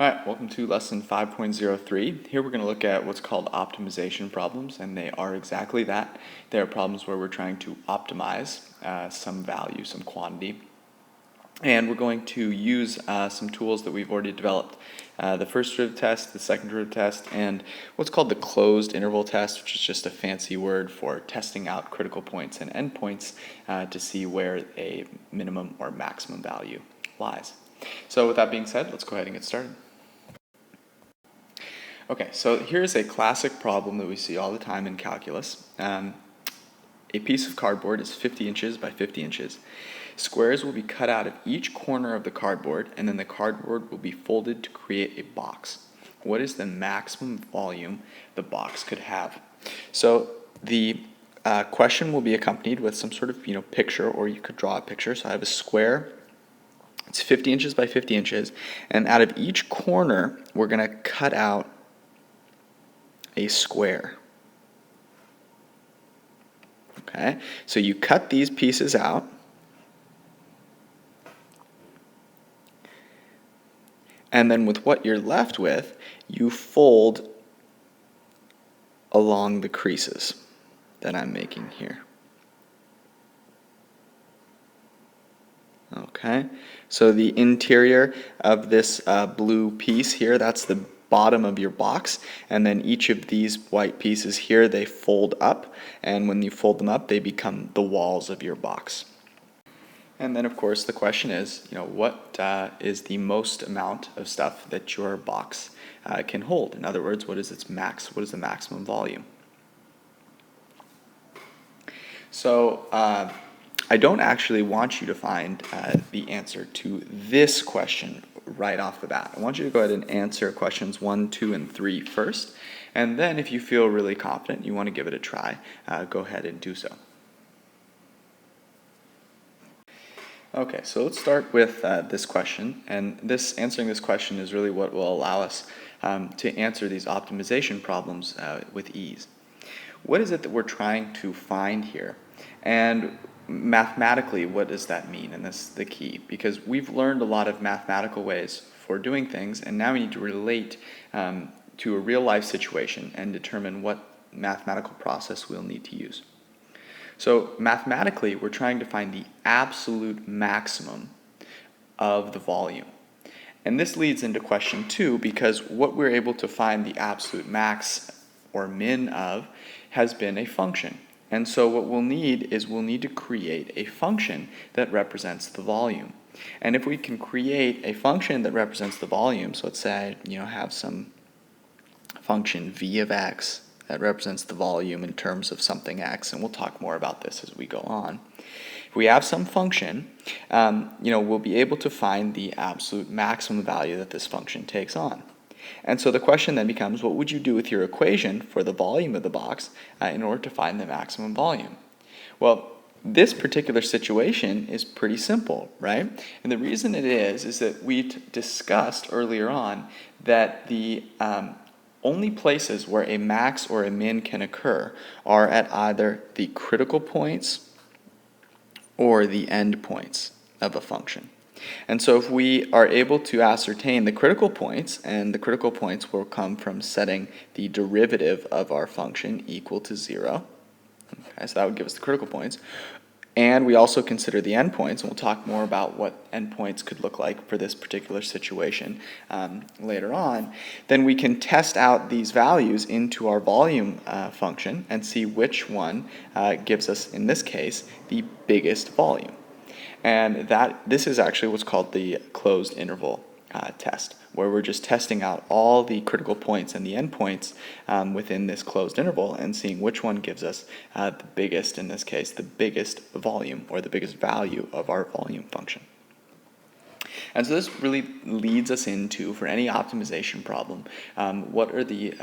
Alright, welcome to lesson 5.03. Here we're going to look at what's called optimization problems, and they are exactly that. They are problems where we're trying to optimize some value, some quantity. And we're going to use some tools that we've already developed. The first derivative test, the second derivative test, and what's called the closed interval test, which is just a fancy word for testing out critical points and endpoints to see where a minimum or maximum value lies. So with that being said, let's go ahead and get started. Okay, so here's a classic problem that we see all the time in calculus. A piece of cardboard is 50 inches by 50 inches. Squares will be cut out of each corner of the cardboard, and then the cardboard will be folded to create a box. What is the maximum volume the box could have? So the question will be accompanied with some sort of picture, or you could draw a picture. So I have a square. It's 50 inches by 50 inches, and out of each corner, we're going to cut out a square. Okay, so you cut these pieces out, and then with what you're left with, you fold along the creases that I'm making here. Okay, so the interior of this blue piece here, that's the bottom of your box, and then each of these white pieces here, they fold up, and when you fold them up, they become the walls of your box. And then of course the question is, what is the most amount of stuff that your box can hold? In other words, what is its max? What is the maximum volume? So I don't actually want you to find the answer to this question right off the bat. I want you to go ahead and answer questions 1, 2, and 3 first, and then if you feel really confident, you want to give it a try, go ahead and do so. Okay, so let's start with this question, and answering this question is really what will allow us to answer these optimization problems with ease. What is it that we're trying to find here? And mathematically, what does that mean? And that's the key, because we've learned a lot of mathematical ways for doing things, and now we need to relate to a real-life situation and determine what mathematical process we'll need to use. So mathematically, we're trying to find the absolute maximum of the volume. And this leads into question 2, because what we're able to find the absolute max or min of has been a function. And so what we'll need to create a function that represents the volume. And if we can create a function that represents the volume, so let's say I have some function v of x that represents the volume in terms of something x, and we'll talk more about this as we go on. If we have some function, we'll be able to find the absolute maximum value that this function takes on. And so the question then becomes, what would you do with your equation for the volume of the box in order to find the maximum volume? Well, this particular situation is pretty simple, right? And the reason it is that we discussed earlier on that the only places where a max or a min can occur are at either the critical points or the end points of a function. And so if we are able to ascertain the critical points, and the critical points will come from setting the derivative of our function equal to 0. Okay, so that would give us the critical points. And we also consider the endpoints, and we'll talk more about what endpoints could look like for this particular situation later on. Then we can test out these values into our volume function and see which one gives us, in this case, the biggest volume. And this is actually what's called the closed interval test, where we're just testing out all the critical points and the endpoints within this closed interval and seeing which one gives us the biggest, in this case, the biggest volume or the biggest value of our volume function. And so this really leads us into, for any optimization problem, what are the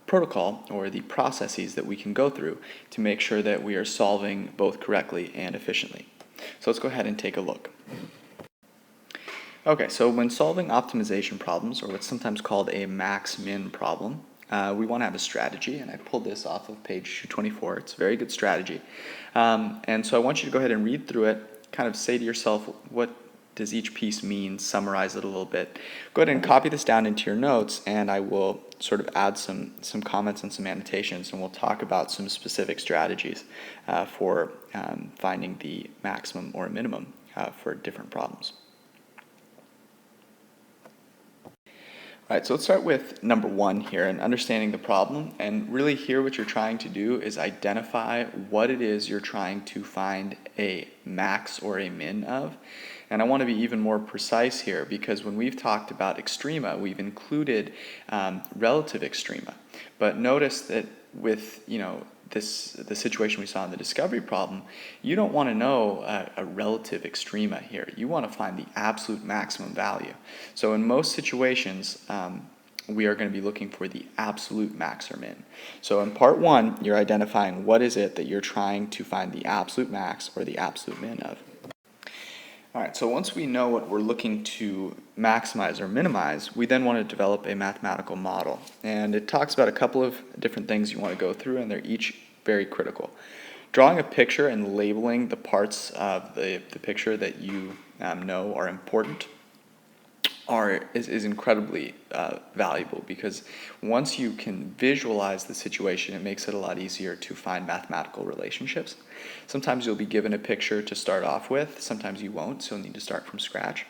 protocol or the processes that we can go through to make sure that we are solving both correctly and efficiently. So let's go ahead and take a look. Okay, so when solving optimization problems, or what's sometimes called a max-min problem, we want to have a strategy, and I pulled this off of page 224. It's a very good strategy. And so I want you to go ahead and read through it, kind of say to yourself, what does each piece mean? Summarize it a little bit. Go ahead and copy this down into your notes, and I will sort of add some comments and some annotations, and we'll talk about some specific strategies for finding the maximum or minimum for different problems. All right, so let's start with number 1 here and understanding the problem. And really here what you're trying to do is identify what it is you're trying to find a max or a min of. And I want to be even more precise here, because when we've talked about extrema, we've included relative extrema. But notice that with, the situation we saw in the discovery problem, you don't want to know a relative extrema here. You want to find the absolute maximum value. So in most situations, we are going to be looking for the absolute max or min. So in part 1, you're identifying what is it that you're trying to find the absolute max or the absolute min of. All right, so once we know what we're looking to maximize or minimize, we then want to develop a mathematical model. And it talks about a couple of different things you want to go through, and they're each very critical. Drawing a picture and labeling the parts of the picture that you know are important is incredibly valuable, because once you can visualize the situation, it makes it a lot easier to find mathematical relationships. Sometimes you'll be given a picture to start off with, sometimes you won't, so you'll need to start from scratch.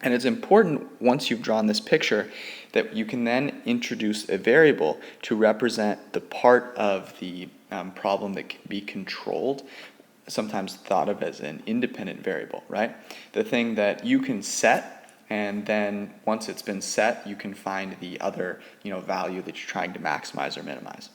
And it's important, once you've drawn this picture, that you can then introduce a variable to represent the part of the problem that can be controlled, sometimes thought of as an independent variable, right? The thing that you can set, and then once it's been set, you can find the other value that you're trying to maximize or minimize.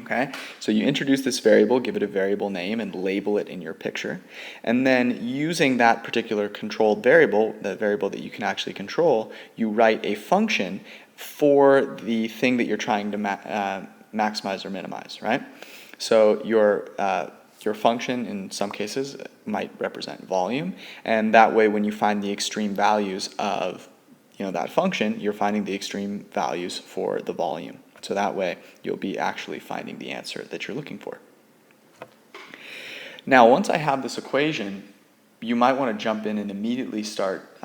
Okay, so you introduce this variable, give it a variable name, and label it in your picture. And then using that particular controlled variable, the variable that you can actually control, you write a function for the thing that you're trying to maximize or minimize, right? So your function in some cases might represent volume, and that way when you find the extreme values of that function, you're finding the extreme values for the volume. So that way you'll be actually finding the answer that you're looking for. Now once I have this equation, you might want to jump in and immediately start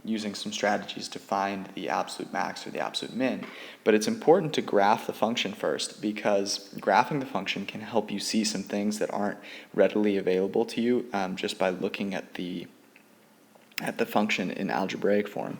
using some strategies to find the absolute max or the absolute min. But it's important to graph the function first, because graphing the function can help you see some things that aren't readily available to you just by looking at the function in algebraic form.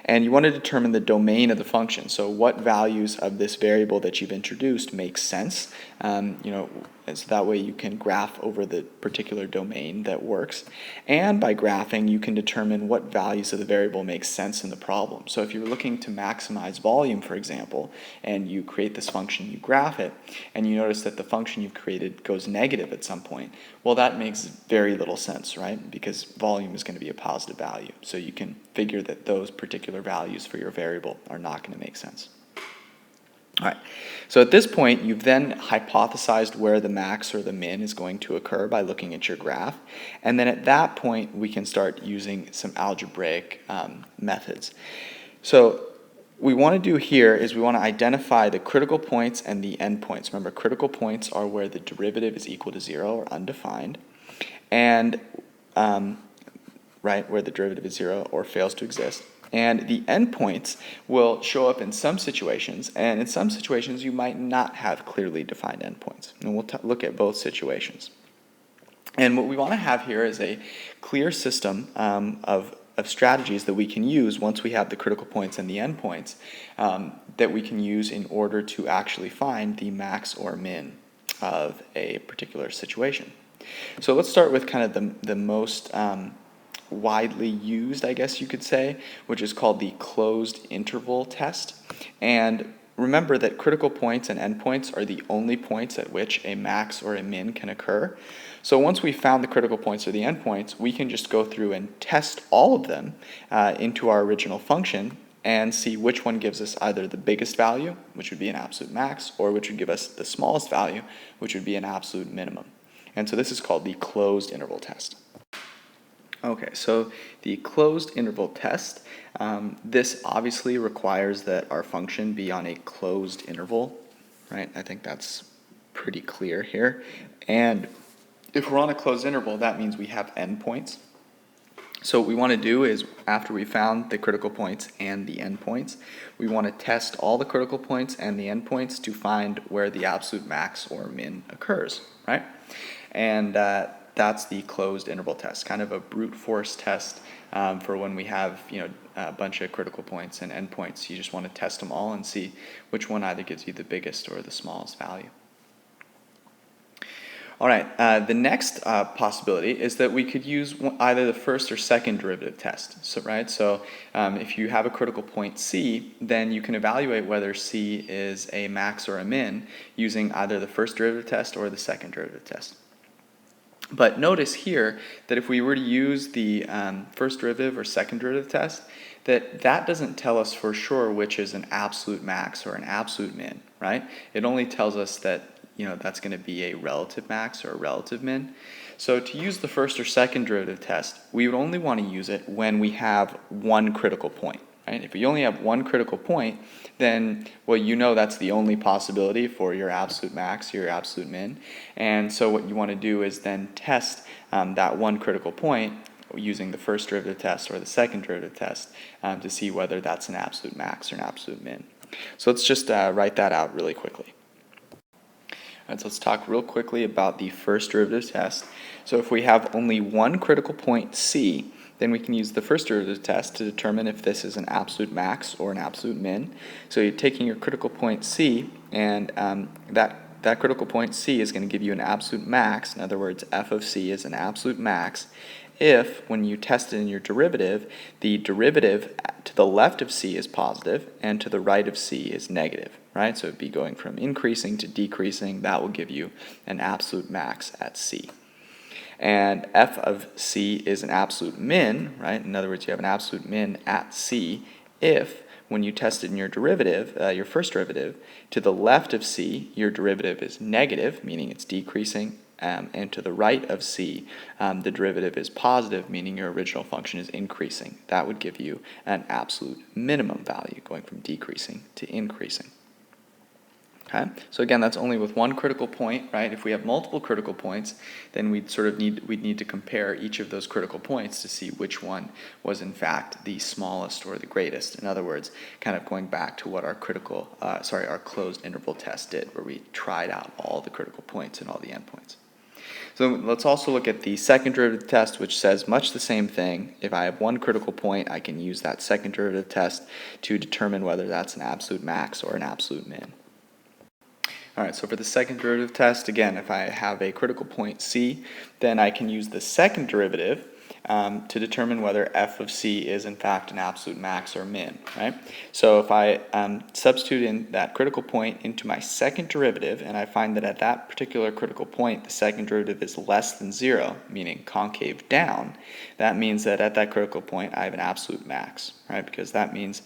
And you want to determine the domain of the function. So what values of this variable that you've introduced make sense, so that way you can graph over the particular domain that works. And by graphing, you can determine what values of the variable make sense in the problem. So if you're looking to maximize volume, for example, and you create this function, you graph it, and you notice that the function you've created goes negative at some point, well, that makes very little sense, right? Because volume is going to be a positive value. So you can figure that those particular values for your variable are not going to make sense. All right, so at this point, you've then hypothesized where the max or the min is going to occur by looking at your graph. And then at that point, we can start using some algebraic methods. So what we want to do here is we want to identify the critical points and the endpoints. Remember, critical points are where the derivative is equal to 0 or undefined, and where the derivative is 0 or fails to exist. And the endpoints will show up in some situations, and in some situations you might not have clearly defined endpoints. And we'll look at both situations. And what we want to have here is a clear system of strategies that we can use once we have the critical points and the endpoints that we can use in order to actually find the max or min of a particular situation. So let's start with kind of the most widely used, I guess you could say, which is called the closed interval test. And remember that critical points and endpoints are the only points at which a max or a min can occur. So once we've found the critical points or the endpoints, we can just go through and test all of them into our original function and see which one gives us either the biggest value, which would be an absolute max, or which would give us the smallest value, which would be an absolute minimum. And so this is called the closed interval test. Okay, so the closed interval test, this obviously requires that our function be on a closed interval, right? I think that's pretty clear here. And if we're on a closed interval, that means we have endpoints. So what we want to do is, after we found the critical points and the endpoints, we want to test all the critical points and the endpoints to find where the absolute max or min occurs, right? And that's the closed interval test, kind of a brute force test for when we have a bunch of critical points and endpoints. You just want to test them all and see which one either gives you the biggest or the smallest value. All right, the next possibility is that we could use either the first or second derivative test. So if you have a critical point C, then you can evaluate whether C is a max or a min using either the first derivative test or the second derivative test. But notice here that if we were to use the first derivative or second derivative test, that doesn't tell us for sure which is an absolute max or an absolute min, right? It only tells us that that's going to be a relative max or a relative min. So to use the first or second derivative test, we would only want to use it when we have one critical point, right? If we only have one critical point, then, well, that's the only possibility for your absolute max, your absolute min. And so what you want to do is then test that one critical point using the first derivative test or the second derivative test to see whether that's an absolute max or an absolute min. So let's just write that out really quickly. All right, so let's talk real quickly about the first derivative test. So if we have only one critical point C, then we can use the first derivative test to determine if this is an absolute max or an absolute min. So you're taking your critical point C, and that critical point C is going to give you an absolute max. In other words, f of C is an absolute max if, when you test it in your derivative, the derivative to the left of C is positive and to the right of C is negative, right? So it'd be going from increasing to decreasing. That will give you an absolute max at C. And f of C is an absolute min, right? In other words, you have an absolute min at C if, when you test it in your derivative, your first derivative, to the left of C, your derivative is negative, meaning it's decreasing, and to the right of C, the derivative is positive, meaning your original function is increasing. That would give you an absolute minimum value, going from decreasing to increasing. Okay? So again, that's only with one critical point, right? If we have multiple critical points, then we'd need to compare each of those critical points to see which one was in fact the smallest or the greatest. In other words, kind of going back to what our closed interval test did, where we tried out all the critical points and all the endpoints. So let's also look at the second derivative test, which says much the same thing. If I have one critical point, I can use that second derivative test to determine whether that's an absolute max or an absolute min. All right, so for the second derivative test, again, if I have a critical point C, then I can use the second derivative to determine whether f of C is in fact an absolute max or min, right? So if I substitute in that critical point into my second derivative, and I find that at that particular critical point, the second derivative is less than 0, meaning concave down, that means that at that critical point, I have an absolute max, right? Because that means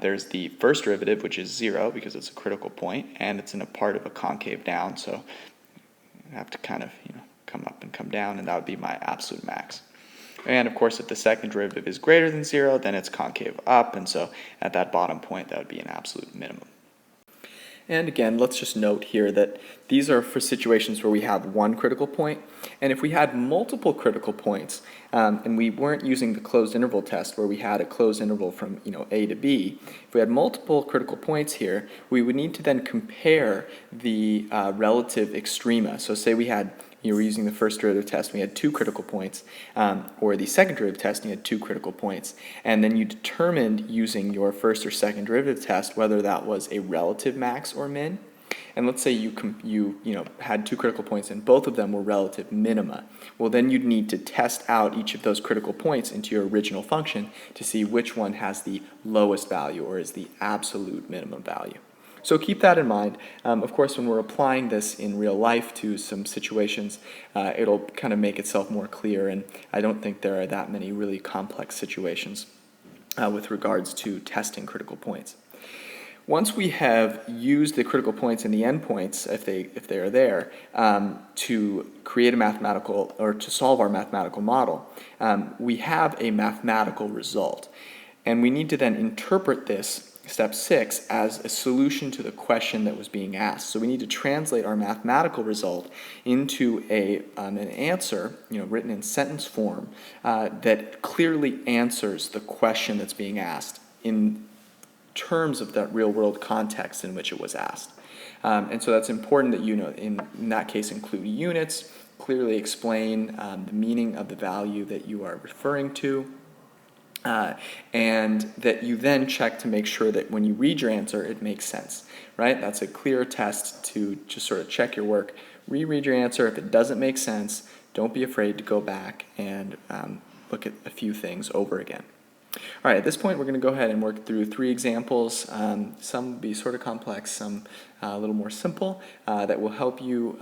there's the first derivative, which is 0, because it's a critical point, and it's in a part of a concave down, so I have to kind of come up and come down, and that would be my absolute max. And of course, if the second derivative is greater than 0, then it's concave up, and so at that bottom point, that would be an absolute minimum. And again, let's just note here that these are for situations where we have one critical point, and if we had multiple critical points, and we weren't using the closed interval test where we had a closed interval from A to B, if we had multiple critical points here, we would need to then compare the relative extrema. So say we had you were using the first derivative test, we had two critical points, or the second derivative test, and you had two critical points, and then you determined using your first or second derivative test whether that was a relative max or min. And let's say you had two critical points and both of them were relative minima. Well, then you'd need to test out each of those critical points into your original function to see which one has the lowest value or is the absolute minimum value. So keep that in mind. Of course, when we're applying this in real life to some situations, it'll kind of make itself more clear, and I don't think there are that many really complex situations with regards to testing critical points. Once we have used the critical points and the endpoints, if they are there, to create a mathematical, or to solve our mathematical model, we have a mathematical result. And we need to then interpret this step 6 as a solution to the question that was being asked. So we need to translate our mathematical result into an answer, written in sentence form, that clearly answers the question that's being asked in terms of that real-world context in which it was asked. And so that's important that you, in that case, include units, clearly explain the meaning of the value that you are referring to, and that you then check to make sure that when you read your answer, it makes sense, right? That's a clear test to just sort of check your work. Reread your answer. If it doesn't make sense, don't be afraid to go back and look at a few things over again. All right, at this point, we're going to go ahead and work through 3 examples. Some will be sort of complex, some a little more simple, that will help you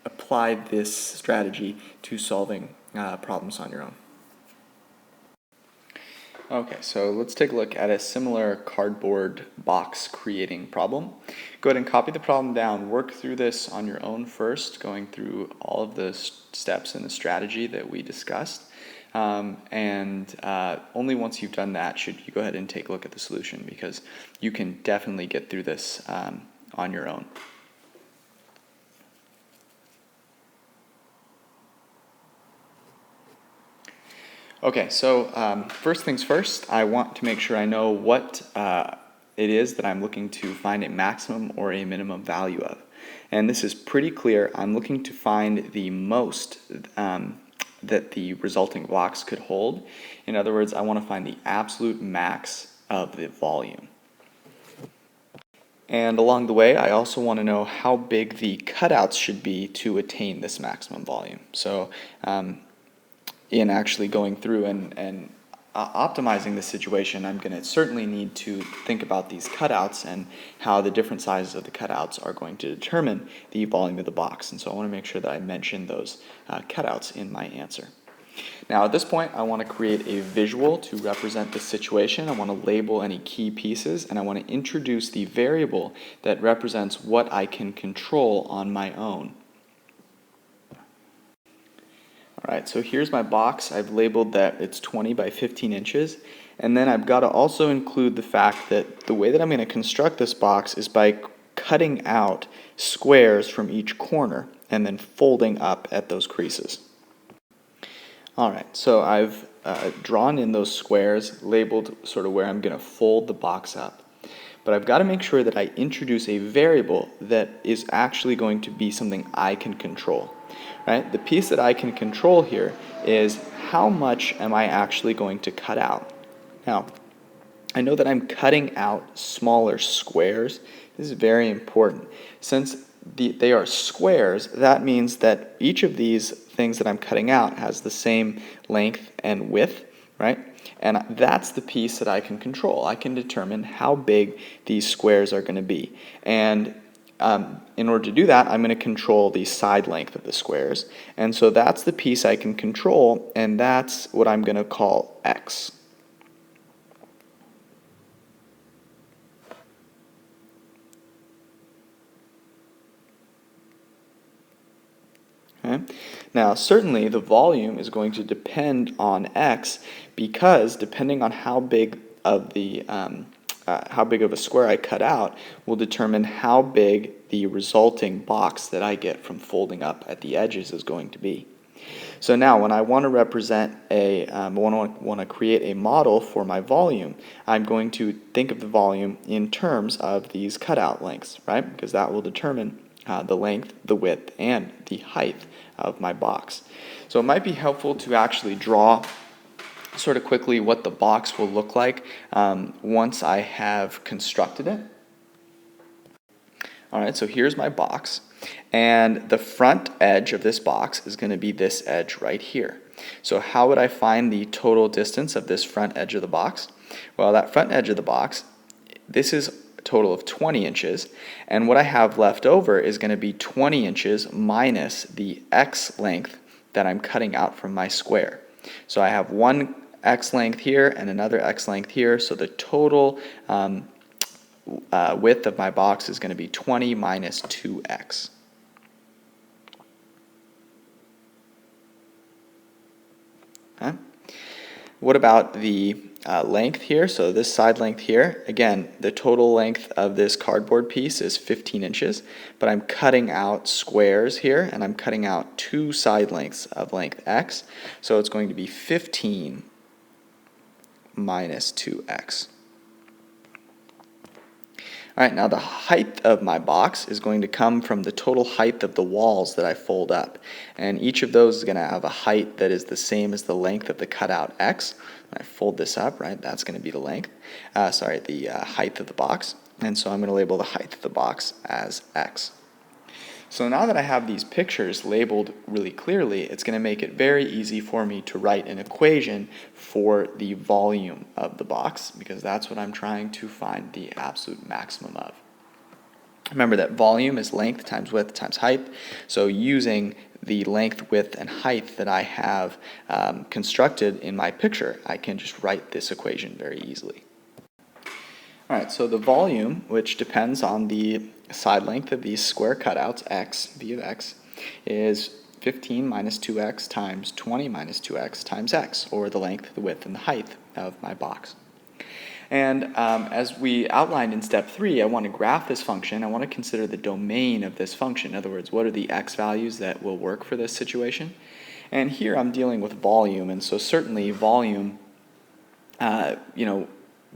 apply this strategy to solving problems on your own. Okay, so let's take a look at a similar cardboard box creating problem. Go ahead and copy the problem down, work through this on your own first, going through all of the steps in the strategy that we discussed. Only once you've done that should you go ahead and take a look at the solution, because you can definitely get through this on your own. Okay, so first things first, I want to make sure I know what it is that I'm looking to find a maximum or a minimum value of. And this is pretty clear. I'm looking to find the most that the resulting box could hold. In other words, I want to find the absolute max of the volume. And along the way, I also want to know how big the cutouts should be to attain this maximum volume. So in actually going through and optimizing the situation, I'm going to certainly need to think about these cutouts and how the different sizes of the cutouts are going to determine the volume of the box. And so I want to make sure that I mention those cutouts in my answer. Now at this point, I want to create a visual to represent the situation. I want to label any key pieces, and I want to introduce the variable that represents what I can control on my own. Alright, so here's my box. I've labeled that it's 20 by 15 inches. And then I've got to also include the fact that the way that I'm going to construct this box is by cutting out squares from each corner and then folding up at those creases. Alright, so I've drawn in those squares, labeled sort of where I'm going to fold the box up. But I've got to make sure that I introduce a variable that is actually going to be something I can control. Right? The piece that I can control here is how much am I actually going to cut out. Now, I know that I'm cutting out smaller squares. This is very important. Since they are squares, that means that each of these things that I'm cutting out has the same length and width, right? And that's the piece that I can control. I can determine how big these squares are going to be. And in order to do that, I'm going to control the side length of the squares. And so that's the piece I can control, and that's what I'm going to call x. Okay. Now, certainly the volume is going to depend on x, because depending on how big of a square I cut out will determine how big the resulting box that I get from folding up at the edges is going to be. So now when I want to represent want to create a model for my volume, I'm going to think of the volume in terms of these cutout lengths, right? Because that will determine the length, the width, and the height of my box. So it might be helpful to actually draw sort of quickly what the box will look like once I have constructed it. Alright, so here's my box, and the front edge of this box is going to be this edge right here. So how would I find the total distance of this front edge of the box? Well, that front edge of the box, this is a total of 20 inches, and what I have left over is going to be 20 inches minus the x length that I'm cutting out from my square. So I have one x length here and another x length here, so the total width of my box is going to be 20 minus 2x. Okay. What about the length here, so this side length here, again, the total length of this cardboard piece is 15 inches, but I'm cutting out squares here, and I'm cutting out two side lengths of length x, so it's going to be 15 minus 2x. All right, now the height of my box is going to come from the total height of the walls that I fold up. And each of those is going to have a height that is the same as the length of the cutout x. When I fold this up, right, that's going to be the length, the height of the box. And so I'm going to label the height of the box as x. So now that I have these pictures labeled really clearly, it's going to make it very easy for me to write an equation for the volume of the box, because that's what I'm trying to find the absolute maximum of. Remember that volume is length times width times height, so using the length, width, and height that I have constructed in my picture, I can just write this equation very easily. All right, so the volume, which depends on the side length of these square cutouts, x, v of x, is 15 minus 2x times 20 minus 2x times x, or the length, the width, and the height of my box. And as we outlined in step 3, I want to graph this function. I want to consider the domain of this function. In other words, what are the x values that will work for this situation? And here I'm dealing with volume, and so certainly volume,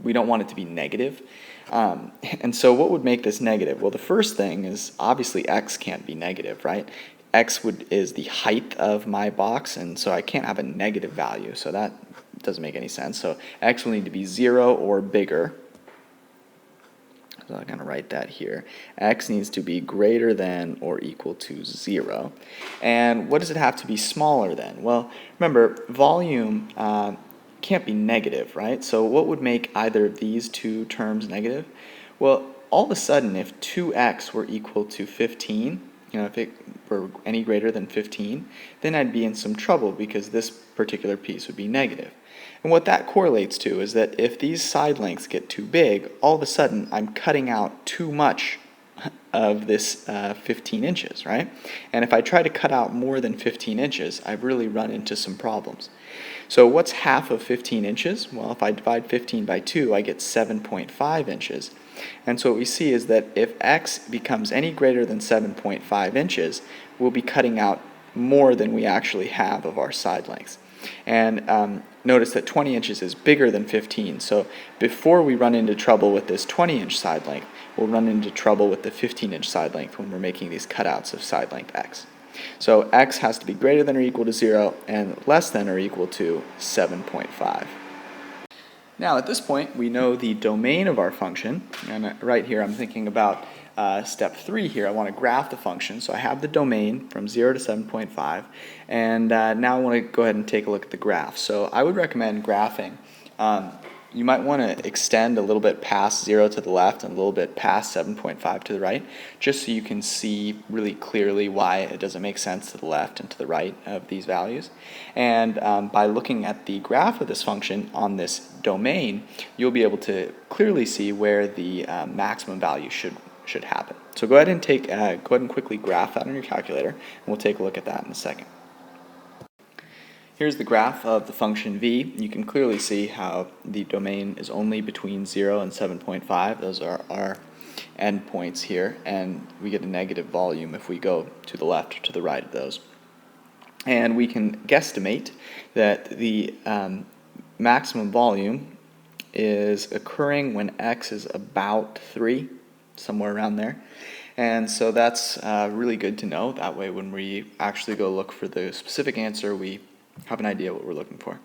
we don't want it to be negative. And so what would make this negative? Well, the first thing is obviously x can't be negative, right? X is the height of my box, and so I can't have a negative value, so that doesn't make any sense. So x will need to be 0 or bigger. So I'm going to write that here. X needs to be greater than or equal to 0. And what does it have to be smaller than? Well, remember, volume can't be negative, right? So what would make either of these two terms negative? Well, all of a sudden, if 2x were equal to 15, if it were any greater than 15, then I'd be in some trouble because this particular piece would be negative. And what that correlates to is that if these side lengths get too big, all of a sudden I'm cutting out too much of this 15 inches, right? And if I try to cut out more than 15 inches, I've really run into some problems. So what's half of 15 inches? Well, if I divide 15 by 2, I get 7.5 inches. And so what we see is that if x becomes any greater than 7.5 inches, we'll be cutting out more than we actually have of our side lengths. And notice that 20 inches is bigger than 15, so before we run into trouble with this 20-inch side length, we'll run into trouble with the 15-inch side length when we're making these cutouts of side length x. So x has to be greater than or equal to 0 and less than or equal to 7.5. Now at this point we know the domain of our function, and right here I'm thinking about step 3 here. I want to graph the function, so I have the domain from 0 to 7.5, and now I want to go ahead and take a look at the graph. So I would recommend graphing. You might want to extend a little bit past 0 to the left and a little bit past 7.5 to the right, just so you can see really clearly why it doesn't make sense to the left and to the right of these values. And by looking at the graph of this function on this domain, you'll be able to clearly see where the maximum value should happen. So go ahead and quickly graph that on your calculator, and we'll take a look at that in a second. Here's the graph of the function v. You can clearly see how the domain is only between 0 and 7.5. Those are our endpoints here, and we get a negative volume if we go to the left or to the right of those. And we can guesstimate that the maximum volume is occurring when x is about 3, somewhere around there. And so that's really good to know. That way when we actually go look for the specific answer, we have an idea what we're looking for.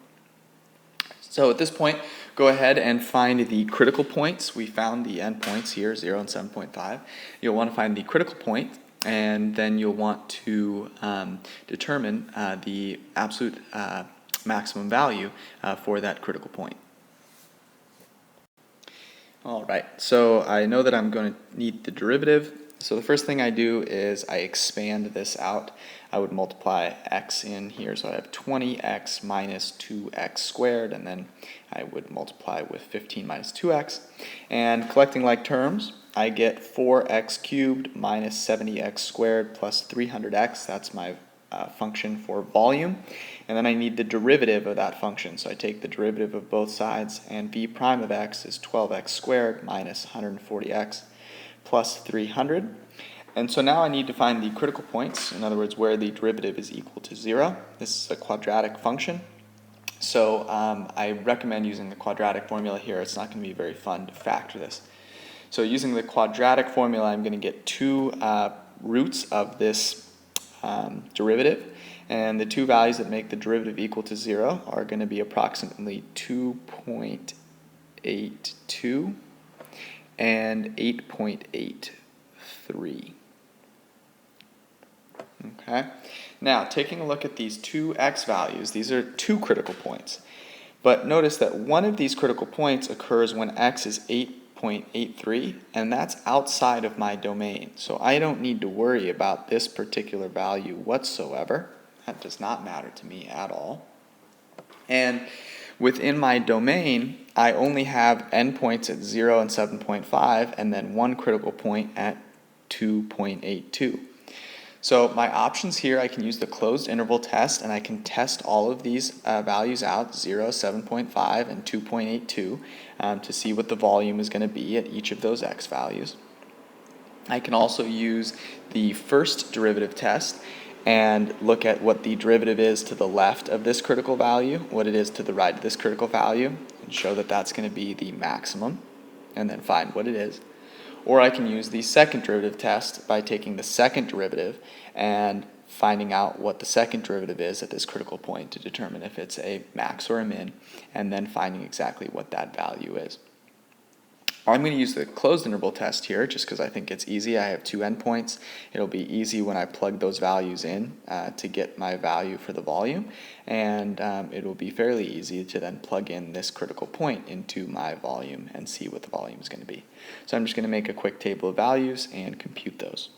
So at this point, go ahead and find the critical points. We found the endpoints here, 0 and 7.5. You'll want to find the critical point, and then you'll want to determine the absolute maximum value for that critical point. All right, so I know that I'm going to need the derivative. So the first thing I do is I expand this out. I would multiply x in here, so I have 20x minus 2x squared, and then I would multiply with 15 minus 2x. And collecting like terms, I get 4x cubed minus 70x squared plus 300x. That's my function for volume, and then I need the derivative of that function. So I take the derivative of both sides, and v prime of x is 12x squared minus 140x plus 300. And so now I need to find the critical points, in other words, where the derivative is equal to 0. This is a quadratic function. So I recommend using the quadratic formula here. It's not going to be very fun to factor this. So using the quadratic formula, I'm going to get two roots of this derivative. And the two values that make the derivative equal to 0 are going to be approximately 2.82 and 8.83. Okay. Now, taking a look at these two x values, these are two critical points. But notice that one of these critical points occurs when x is 8.83, and that's outside of my domain. So I don't need to worry about this particular value whatsoever. That does not matter to me at all. And within my domain, I only have endpoints at 0 and 7.5, and then one critical point at 2.82. So my options here, I can use the closed interval test, and I can test all of these values out, 0, 7.5, and 2.82, to see what the volume is going to be at each of those x values. I can also use the first derivative test and look at what the derivative is to the left of this critical value, what it is to the right of this critical value, and show that that's going to be the maximum, and then find what it is. Or I can use the second derivative test by taking the second derivative and finding out what the second derivative is at this critical point to determine if it's a max or a min, and then finding exactly what that value is. I'm going to use the closed interval test here just because I think it's easy. I have two endpoints. It'll be easy when I plug those values in to get my value for the volume, and it will be fairly easy to then plug in this critical point into my volume and see what the volume is going to be. So I'm just going to make a quick table of values and compute those.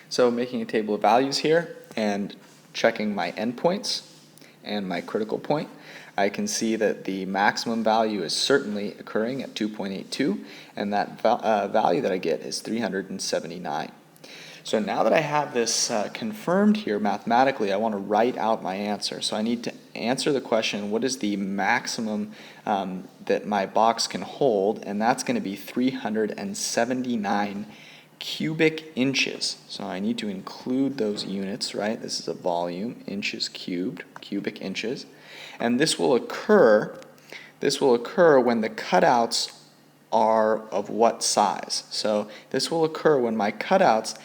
So making a table of values here and checking my endpoints and my critical point, I can see that the maximum value is certainly occurring at 2.82, and that value that I get is 379. So now that I have this confirmed here mathematically, I want to write out my answer. So I need to answer the question, what is the maximum that my box can hold? And that's going to be 379 cubic inches. So I need to include those units, right? This is a volume, inches cubed, cubic inches. And this will occur when the cutouts are of what size? So this will occur when my cutouts,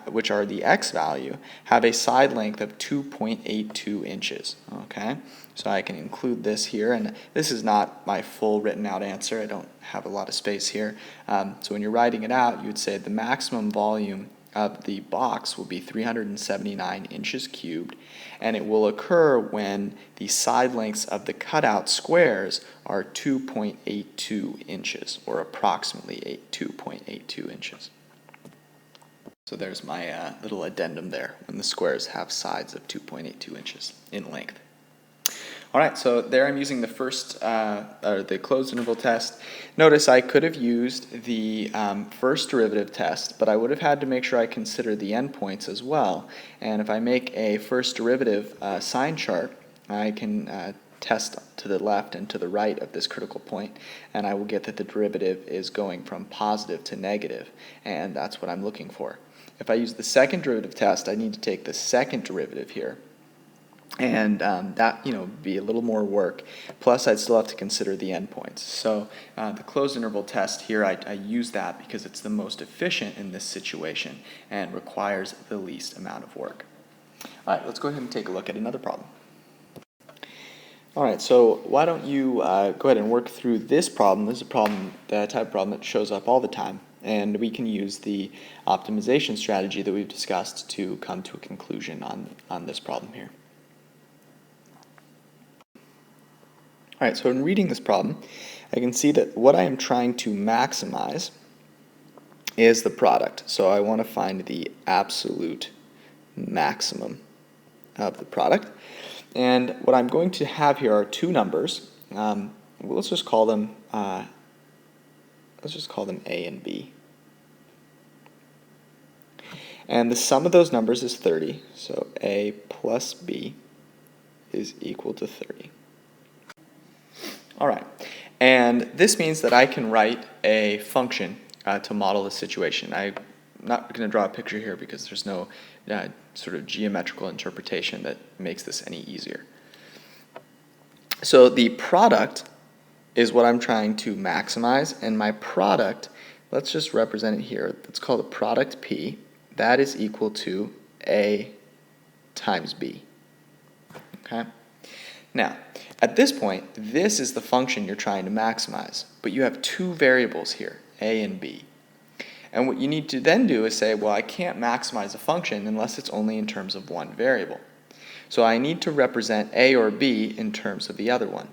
which are the x value, have a side length of 2.82 inches. Okay, so I can include this here, and this is not my full written out answer. I don't have a lot of space here. So when you're writing it out, you would say the maximum volume of the box will be 379 inches cubed, and it will occur when the side lengths of the cutout squares are 2.82 inches, or approximately 2.82 inches. So there's my little addendum there, when the squares have sides of 2.82 inches in length. All right, so there I'm using the first, or the closed interval test. Notice I could have used the first derivative test, but I would have had to make sure I consider the endpoints as well. And if I make a first derivative sign chart, I can test to the left and to the right of this critical point, and I will get that the derivative is going from positive to negative, and that's what I'm looking for. If I use the second derivative test, I need to take the second derivative here. And that, be a little more work. Plus, I'd still have to consider the endpoints. So the closed interval test here, I use that because it's the most efficient in this situation and requires the least amount of work. All right, let's go ahead and take a look at another problem. All right, so why don't you go ahead and work through this problem. This is a problem, the type of problem that shows up all the time. And we can use the optimization strategy that we've discussed to come to a conclusion on this problem here. All right, so in reading this problem, I can see that what I am trying to maximize is the product. So I want to find the absolute maximum of the product. And what I'm going to have here are two numbers. Let's just call them A and B. And the sum of those numbers is 30, so a plus b is equal to 30. All right, and this means that I can write a function to model the situation. I'm not going to draw a picture here because there's no sort of geometrical interpretation that makes this any easier. So the product is what I'm trying to maximize, and my product, let's just represent it here. Let's call the product P. That is equal to A times B. Okay? Now, at this point, this is the function you're trying to maximize, but you have two variables here, A and B. And what you need to then do is say, well, I can't maximize a function unless it's only in terms of one variable. So I need to represent A or B in terms of the other one.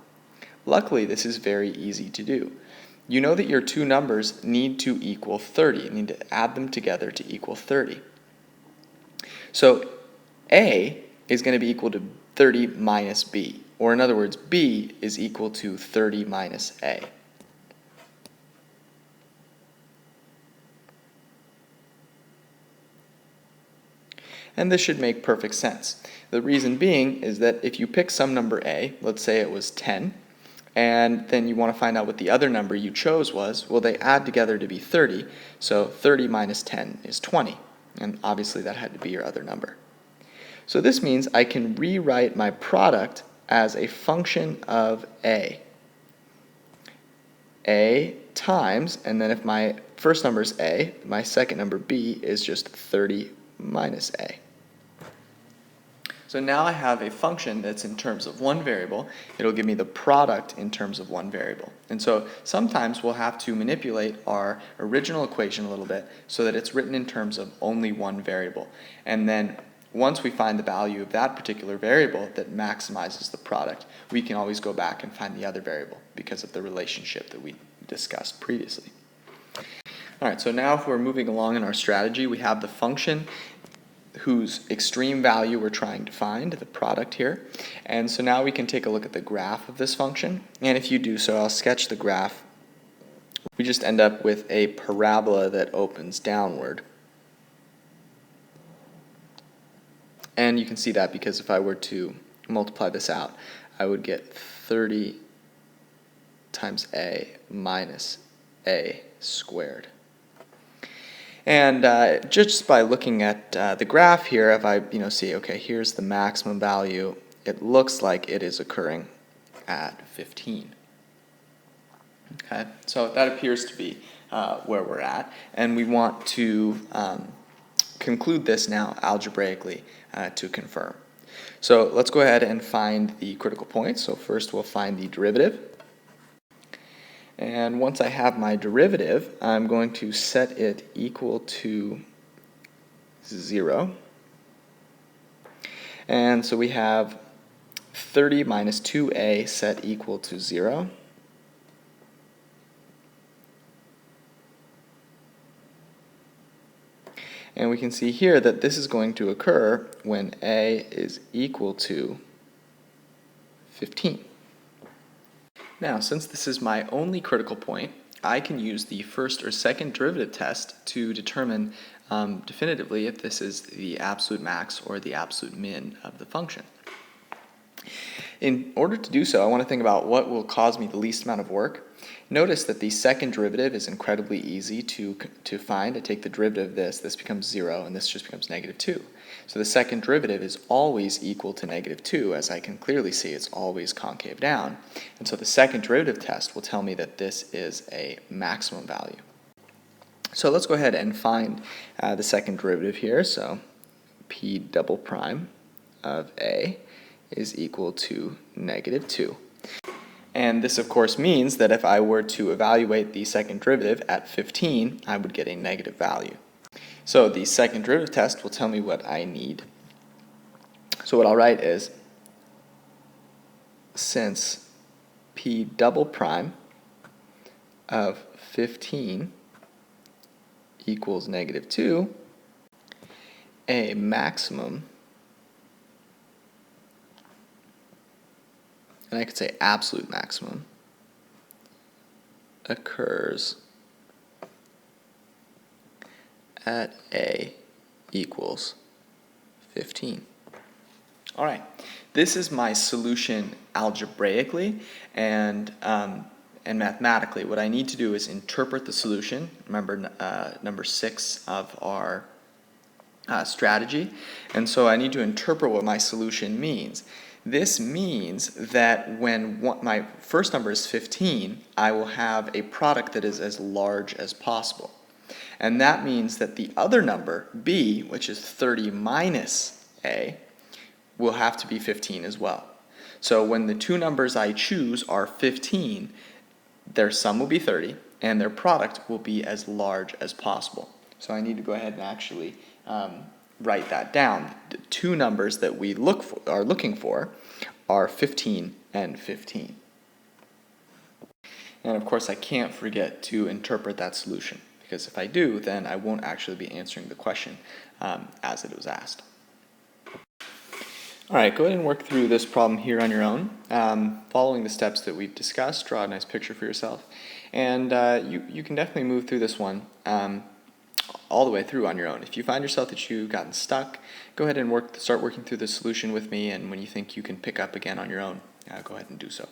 Luckily, this is very easy to do. You know that your two numbers need to equal 30. You need to add them together to equal 30. So A is going to be equal to 30 minus B, or in other words, B is equal to 30 minus A. And this should make perfect sense. The reason being is that if you pick some number A, let's say it was 10, and then you want to find out what the other number you chose was, well, they add together to be 30, so 30 minus 10 is 20, and obviously that had to be your other number. So this means I can rewrite my product as a function of A. A times, and then if my first number is A, my second number B is just 30 minus A. So now I have a function that's in terms of one variable. It'll give me the product in terms of one variable. And so sometimes we'll have to manipulate our original equation a little bit so that it's written in terms of only one variable. And then once we find the value of that particular variable that maximizes the product, we can always go back and find the other variable because of the relationship that we discussed previously. All right, so now if we're moving along in our strategy, we have the function whose extreme value we're trying to find, the product here. And so now we can take a look at the graph of this function. And if you do so, I'll sketch the graph. We just end up with a parabola that opens downward. And you can see that because if I were to multiply this out, I would get 30 times A minus A squared. And just by looking at the graph here, if I see, okay, here's the maximum value, it looks like it is occurring at 15. Okay, so that appears to be where we're at, and we want to conclude this now algebraically to confirm. So let's go ahead and find the critical points. So first we'll find the derivative. And once I have my derivative, I'm going to set it equal to 0. And so we have 30 minus 2a set equal to 0. And we can see here that this is going to occur when a is equal to 15. Now, since this is my only critical point, I can use the first or second derivative test to determine definitively if this is the absolute max or the absolute min of the function. In order to do so, I want to think about what will cause me the least amount of work. Notice that the second derivative is incredibly easy to find. I take the derivative of this becomes 0, and this just becomes negative 2. So the second derivative is always equal to negative 2. As I can clearly see, it's always concave down. And so the second derivative test will tell me that this is a maximum value. So let's go ahead and find the second derivative here. So p double prime of a is equal to negative 2. And this, of course, means that if I were to evaluate the second derivative at 15, I would get a negative value. So the second derivative test will tell me what I need. So what I'll write is, since p double prime of 15 equals negative 2, a maximum, and I could say absolute maximum, occurs at a equals 15. All right, this is my solution algebraically and mathematically. What I need to do is interpret the solution. Remember number 6 of our strategy. And so I need to interpret what my solution means. This means that when my first number is 15, I will have a product that is as large as possible. And that means that the other number, b, which is 30 minus a, will have to be 15 as well. So when the two numbers I choose are 15, their sum will be 30, and their product will be as large as possible. So I need to go ahead and actually write that down. The two numbers that we are looking for are 15 and 15. And of course, I can't forget to interpret that solution, because if I do, then I won't actually be answering the question as it was asked. All right, go ahead and work through this problem here on your own. Following the steps that we've discussed, draw a nice picture for yourself. And you can definitely move through this one all the way through on your own. If you find yourself that you've gotten stuck, go ahead and start working through the solution with me, and when you think you can pick up again on your own, go ahead and do so.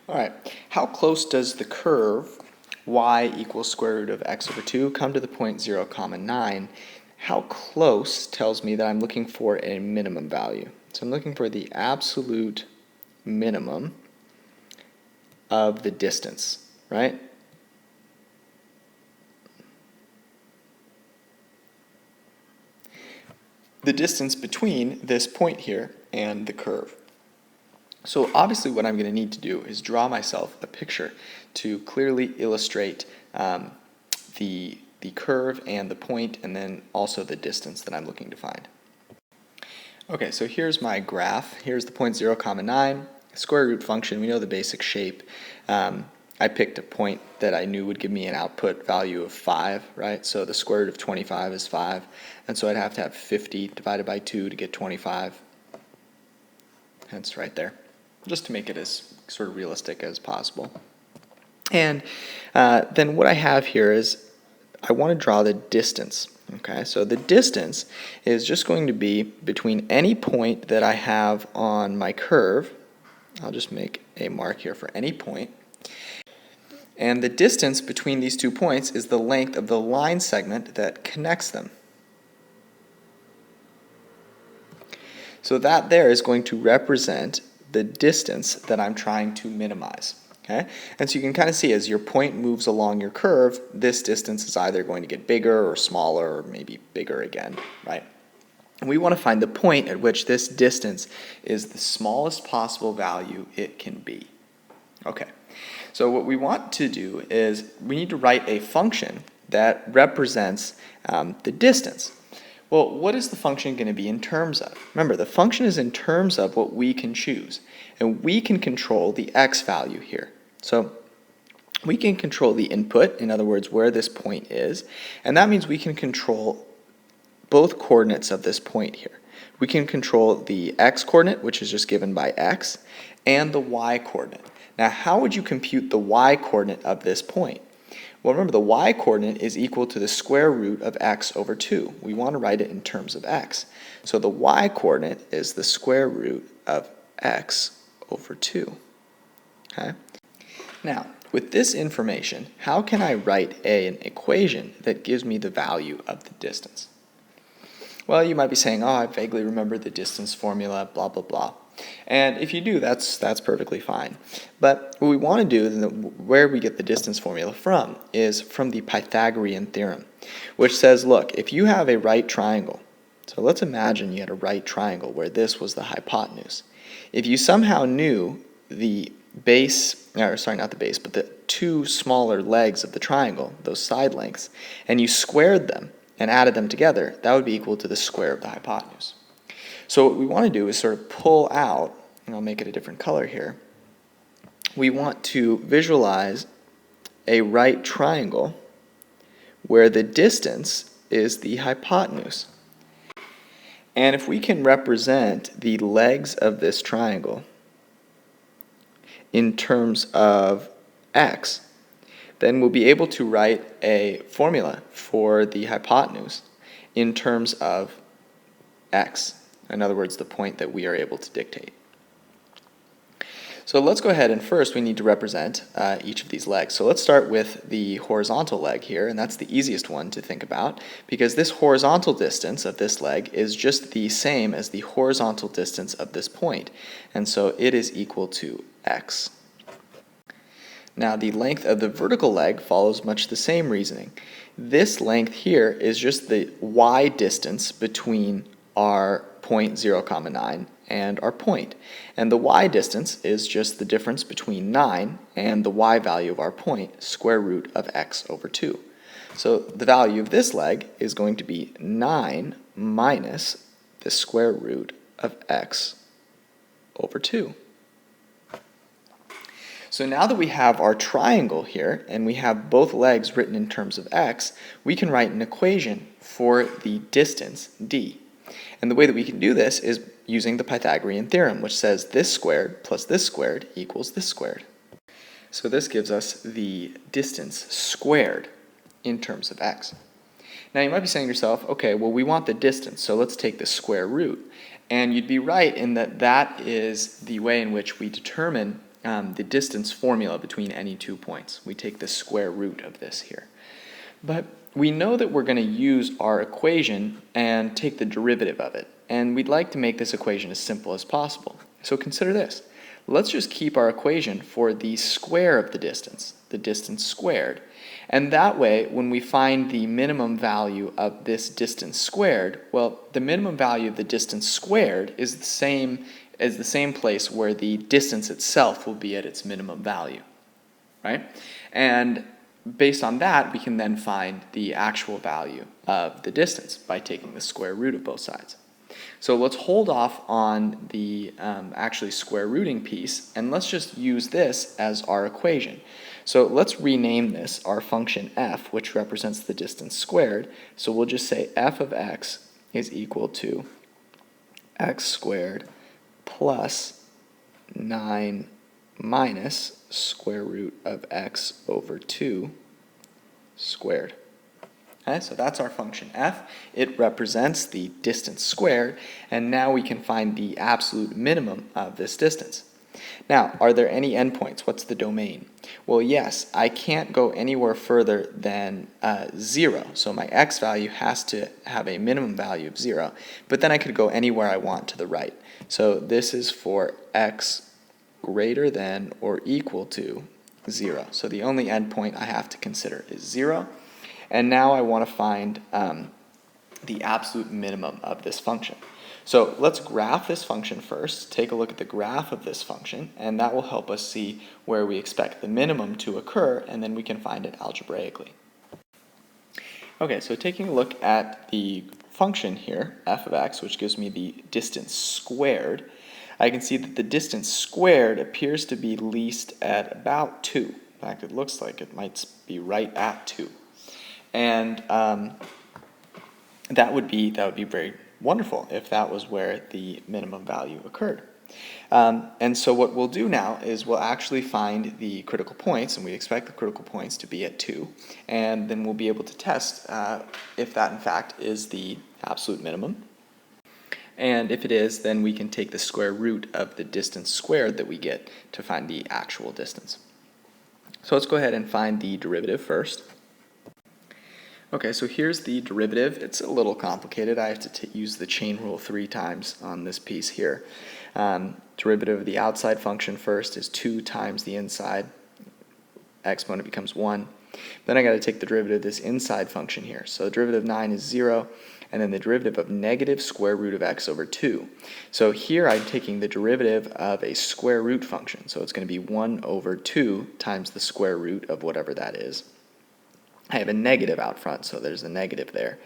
All right, how close does the curve y equals square root of x over 2 come to the point 0, 9? How close tells me that I'm looking for a minimum value. So I'm looking for the absolute minimum of the distance, right? The distance between this point here and the curve. So obviously what I'm going to need to do is draw myself a picture to clearly illustrate the curve and the point, and then also the distance that I'm looking to find. Okay, so here's my graph. Here's the point 0, 9. Square root function, we know the basic shape. I picked a point that I knew would give me an output value of 5, right? So the square root of 25 is 5, and so I'd have to have 50 divided by 2 to get 25. Hence right there, just to make it as sort of realistic as possible. And then what I have here is I want to draw the distance. Okay, so the distance is just going to be between any point that I have on my curve. I'll just make a mark here for any point. And the distance between these 2 points is the length of the line segment that connects them. So that there is going to represent the distance that I'm trying to minimize. Okay? And so you can kind of see as your point moves along your curve, this distance is either going to get bigger or smaller or maybe bigger again, right? And we want to find the point at which this distance is the smallest possible value it can be. Okay, so what we want to do is we need to write a function that represents the distance. Well, what is the function going to be in terms of? Remember, the function is in terms of what we can choose, and we can control the x value here. So we can control the input, in other words, where this point is, and that means we can control both coordinates of this point here. We can control the x coordinate, which is just given by x, and the y coordinate. Now, how would you compute the y coordinate of this point? Well, remember, the y coordinate is equal to the square root of x over 2. We want to write it in terms of x. So the y coordinate is the square root of x over 2. Okay? Now, with this information, how can I write an equation that gives me the value of the distance? Well, you might be saying, oh, I vaguely remember the distance formula, blah, blah, blah. And if you do, that's perfectly fine. But what we want to do, where we get the distance formula from, is from the Pythagorean theorem, which says, look, if you have a right triangle, so let's imagine you had a right triangle where this was the hypotenuse. If you somehow knew the base, or sorry, not the base, but the 2 smaller legs of the triangle, those side lengths, and you squared them and added them together, that would be equal to the square of the hypotenuse. So what we want to do is sort of pull out, and I'll make it a different color here, we want to visualize a right triangle where the distance is the hypotenuse. And if we can represent the legs of this triangle in terms of x, then we'll be able to write a formula for the hypotenuse in terms of x. In other words, the point that we are able to dictate. So let's go ahead, and first we need to represent each of these legs. So let's start with the horizontal leg here, and that's the easiest one to think about because this horizontal distance of this leg is just the same as the horizontal distance of this point, and so it is equal to x. Now the length of the vertical leg follows much the same reasoning. This length here is just the y distance between our point 0, 9 and our point. And the y distance is just the difference between 9 and the y value of our point, square root of x over 2. So the value of this leg is going to be 9 minus the square root of x over 2. So now that we have our triangle here, and we have both legs written in terms of x, we can write an equation for the distance d. And the way that we can do this is using the Pythagorean theorem, which says this squared plus this squared equals this squared. So this gives us the distance squared in terms of x. Now you might be saying to yourself, okay, well we want the distance, so let's take the square root. And you'd be right in that that is the way in which we determine the distance formula between any 2 points. We take the square root of this here. But we know that we're going to use our equation and take the derivative of it. And we'd like to make this equation as simple as possible. So consider this. Let's just keep our equation for the square of the distance squared. And that way, when we find the minimum value of this distance squared, well, the minimum value of the distance squared is the same place where the distance itself will be at its minimum value, right? And based on that, we can then find the actual value of the distance by taking the square root of both sides. So let's hold off on the actually square rooting piece, and let's just use this as our equation. So let's rename this our function f, which represents the distance squared. So we'll just say f of x is equal to x squared plus 9 minus square root of x over 2 squared. Okay, so that's our function f. It represents the distance squared, and now we can find the absolute minimum of this distance. Now, are there any endpoints? What's the domain? Well, yes, I can't go anywhere further than 0, so my x value has to have a minimum value of 0, but then I could go anywhere I want to the right. So this is for x greater than or equal to 0. So the only endpoint I have to consider is 0. And now I want to find the absolute minimum of this function. So let's graph this function first, take a look at the graph of this function, and that will help us see where we expect the minimum to occur, and then we can find it algebraically. Okay, so taking a look at the function here, f of x, which gives me the distance squared, I can see that the distance squared appears to be least at about 2. In fact, it looks like it might be right at 2. And that would be very wonderful if that was where the minimum value occurred. And so what we'll do now is we'll actually find the critical points, and we expect the critical points to be at 2, and then we'll be able to test if that in fact is the absolute minimum. And if it is, then we can take the square root of the distance squared that we get to find the actual distance. So let's go ahead and find the derivative first. Okay, so here's the derivative. It's a little complicated. I have to use the chain rule 3 times on this piece here. Derivative of the outside function first is 2 times the inside. Exponent becomes 1. Then I got to take the derivative of this inside function here. So the derivative of 9 is 0, and then the derivative of negative square root of x over 2. So here I'm taking the derivative of a square root function. So it's going to be 1 over 2 times the square root of whatever that is. I have a negative out front, so there's a negative there.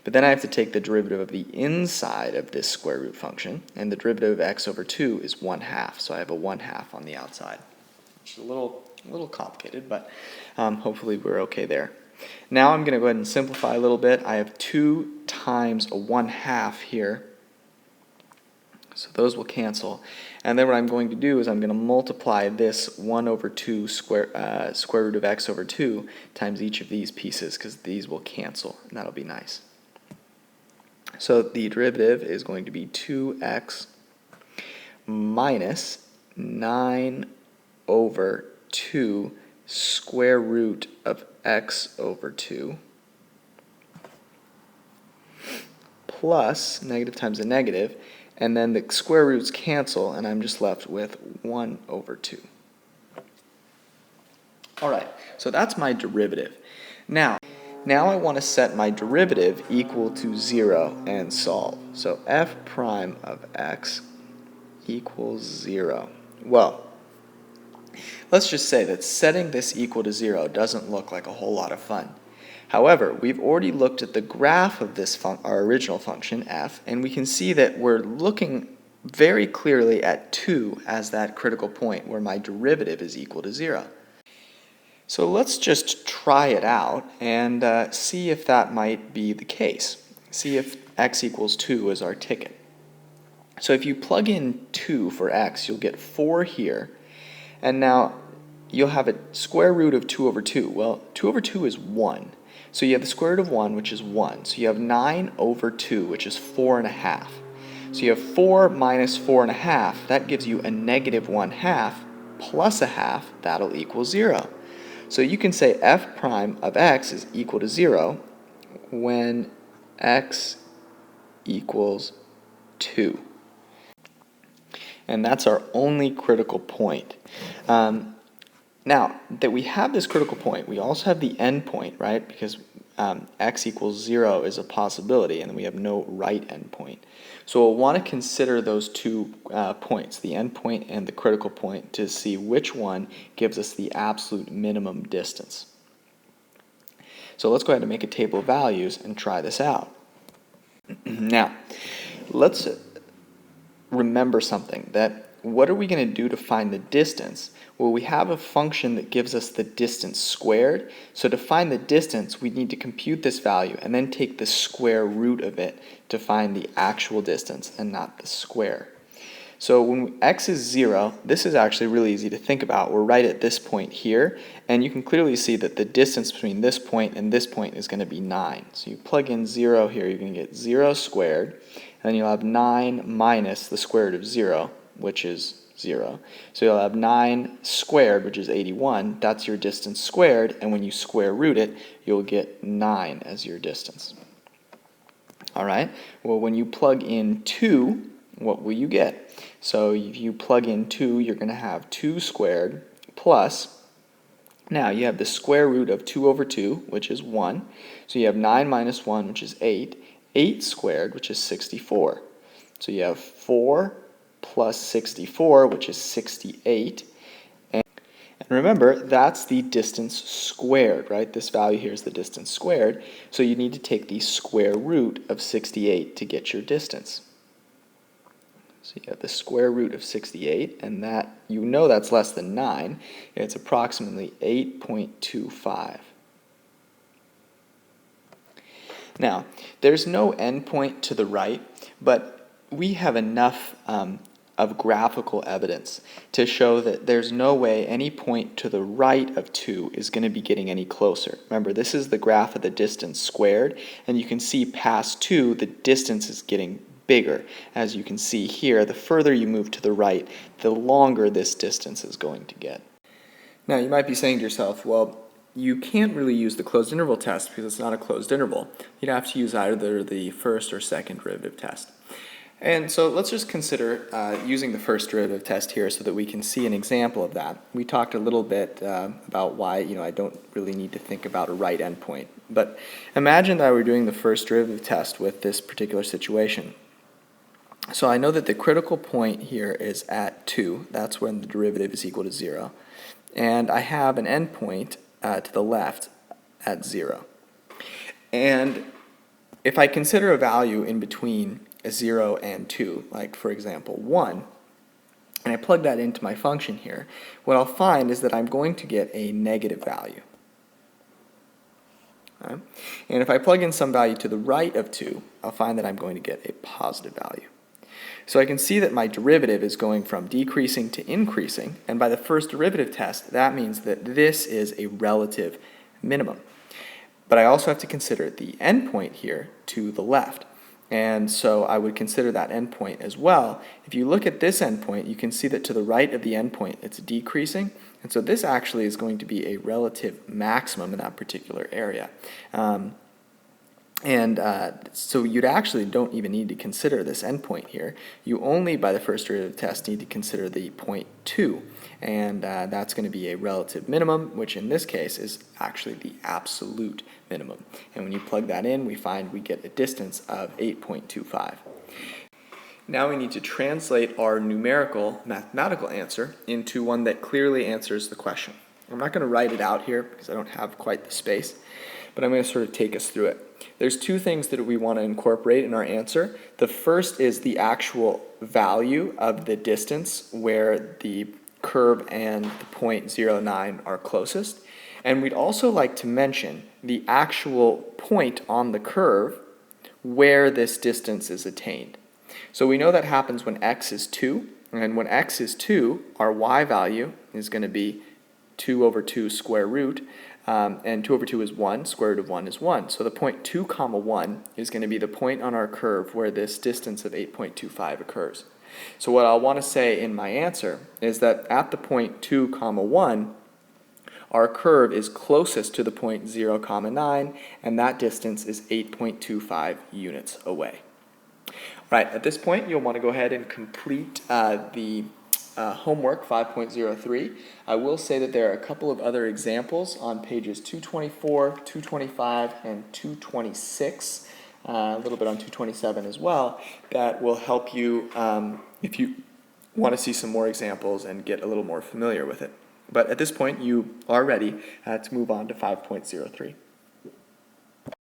But then I have to take the derivative of the inside of this square root function, and the derivative of x over 2 is 1/2, so I have a 1/2 on the outside. Which is a little complicated, but hopefully we're okay there. Now I'm going to go ahead and simplify a little bit. I have 2 times a 1/2 here. So those will cancel. And then what I'm going to do is I'm going to multiply this 1 over 2 square root of x over 2 times each of these pieces, because these will cancel, and that'll be nice. So the derivative is going to be 2x minus 9 over 2 square root of x over 2 plus negative times a negative, and then the square roots cancel, and I'm just left with 1 over 2. All right, so that's my derivative. Now I want to set my derivative equal to 0 and solve. So f prime of x equals 0. Well, let's just say that setting this equal to 0 doesn't look like a whole lot of fun. However, we've already looked at the graph of this our original function, f, and we can see that we're looking very clearly at 2 as that critical point where my derivative is equal to 0. So let's just try it out and see if that might be the case. See if x equals 2 is our ticket. So if you plug in 2 for x, you'll get 4 here, and now you'll have a square root of 2 over 2. Well, 2 over 2 is 1. So you have the square root of 1, which is 1. So you have 9 over 2, which is 4.5. So you have 4 minus 4.5. That gives you a negative 1/2 plus a half. That'll equal 0. So you can say f prime of x is equal to 0 when x equals 2. And that's our only critical point. Now that we have this critical point, we also have the endpoint, right? Because x equals 0 is a possibility, and we have no right endpoint. So we'll want to consider those two points, the endpoint and the critical point, to see which one gives us the absolute minimum distance. So let's go ahead and make a table of values and try this out. Now, let's remember something, that what are we going to do to find the distance? Well, we have a function that gives us the distance squared. So to find the distance, we need to compute this value and then take the square root of it to find the actual distance and not the square. So when x is 0, this is actually really easy to think about. We're right at this point here, and you can clearly see that the distance between this point and this point is going to be 9. So you plug in 0 here, you're going to get 0 squared, and then you'll have 9 minus the square root of 0, which is 0. So you'll have 9 squared, which is 81. That's your distance squared, and when you square root it, you'll get 9 as your distance. All right, well, when you plug in 2, what will you get? So if you plug in 2, you're going to have 2 squared plus, now you have the square root of 2 over 2, which is 1. So you have 9 minus 1, which is 8. 8 squared, which is 64. So you have 4 plus 64, which is 68. And remember, that's the distance squared, right? This value here is the distance squared. So you need to take the square root of 68 to get your distance. So you have the square root of 68, and that, you know, that's less than 9. It's approximately 8.25. Now, there's no endpoint to the right, but we have enough of graphical evidence to show that there's no way any point to the right of 2 is going to be getting any closer. Remember, this is the graph of the distance squared, and you can see past 2, the distance is getting bigger. As you can see here, the further you move to the right, the longer this distance is going to get. Now, you might be saying to yourself, well, you can't really use the closed interval test because it's not a closed interval. You'd have to use either the first or second derivative test. And so let's just consider using the first derivative test here so that we can see an example of that. We talked a little bit about why I don't really need to think about a right endpoint. But imagine that I were doing the first derivative test with this particular situation. So I know that the critical point here is at 2. That's when the derivative is equal to 0. And I have an endpoint to the left at 0. And if I consider a value in between 0 and 2, like for example 1, and I plug that into my function here, what I'll find is that I'm going to get a negative value. Right? And if I plug in some value to the right of 2, I'll find that I'm going to get a positive value. So I can see that my derivative is going from decreasing to increasing, and by the first derivative test, that means that this is a relative minimum. But I also have to consider the endpoint here to the left. And so I would consider that endpoint as well. If you look at this endpoint, you can see that to the right of the endpoint, it's decreasing. And so this actually is going to be a relative maximum in that particular area. So you'd actually don't even need to consider this endpoint here. You only, by the first derivative test, need to consider the point 2. And that's going to be a relative minimum, which in this case is actually the absolute minimum. And when you plug that in, we find we get a distance of 8.25. Now we need to translate our numerical mathematical answer into one that clearly answers the question. I'm not going to write it out here because I don't have quite the space, but I'm going to sort of take us through it. There's two things that we want to incorporate in our answer. The first is the actual value of the distance where the curve and the point 0.9 are closest. And we'd also like to mention the actual point on the curve where this distance is attained. So we know that happens when x is 2, and when x is 2, our y value is going to be 2 over 2 square root, and 2 over 2 is 1, square root of 1 is 1. So the point 2 comma 1 is going to be the point on our curve where this distance of 8.25 occurs. So what I'll want to say in my answer is that at the point 2 comma 1, our curve is closest to the point 0 comma 9, and that distance is 8.25 units away. All right, at this point, you'll want to go ahead and complete the homework 5.03. I will say that there are a couple of other examples on pages 224, 225, and 226, a little bit on 227 as well, that will help you if you want to see some more examples and get a little more familiar with it. But at this point, you are ready to move on to 5.03.